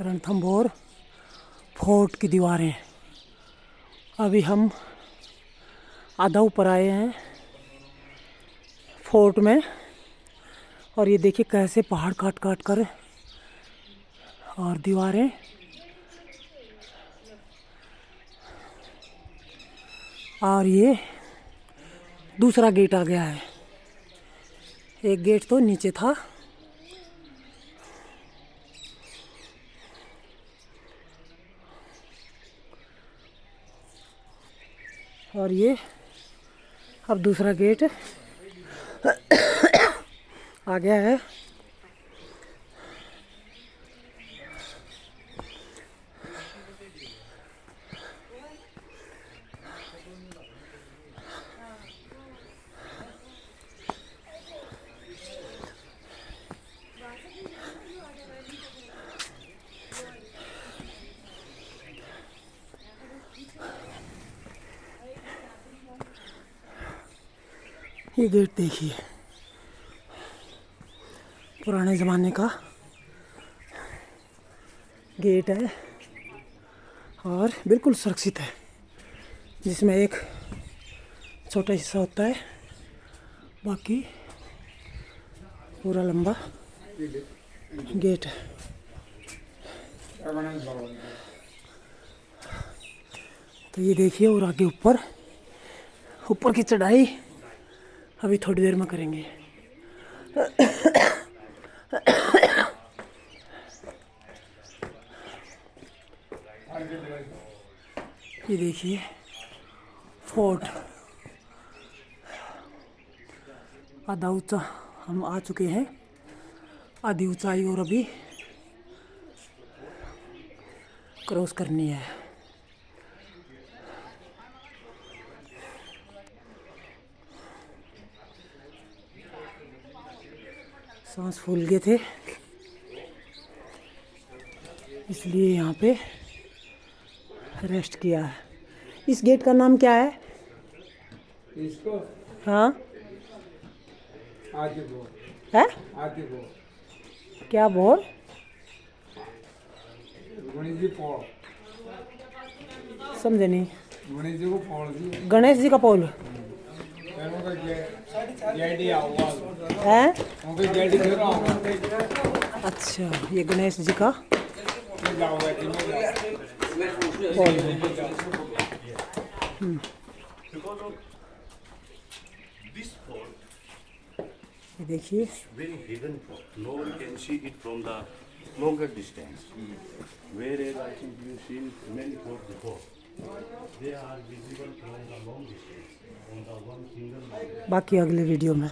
Ranthambore fort की दीवारें। अभी हम आधा ऊपर आए हैं फोर्ट में, और ये देखिए कैसे पहाड़ काट काट कर और दीवारें। और ये दूसरा गेट आ गया है, एक गेट तो नीचे था। और ये अब दूसरा गेट आ गया है। ये गेट देखिए, पुराने ज़माने का गेट है और बिल्कुल सुरक्षित है, जिसमें एक छोटा हिस्सा होता है, बाकी पूरा लंबा गेट है। तो ये देखिए, और आगे ऊपर की चढ़ाई अभी थोड़ी देर में करेंगे। ये देखिए फोर्ट आधा ऊंचा हम आ चुके हैं, आधी ऊंचाई और अभी क्रॉस करनी है। सांस फूल गए थे, इसलिए यहाँ पे रेस्ट किया है। इस गेट का नाम क्या है? इसको हाँ आगे बोल, है आगे बोल। क्या बोल? गणेश जी पोल, समझे नहीं। गणेश जी को पोल दी। गणेश जी का पोल उनका गेट आवाज है। उनका गेट जरा आवाज। अच्छा, ये गणेश जी का जाओगे पोल है। ये देखिए, very hidden fort. No one can see it from the longer distance. Whereas I think you seen many forts before. They are visible from the long distance on the one single mountain. बाकी अगले video में।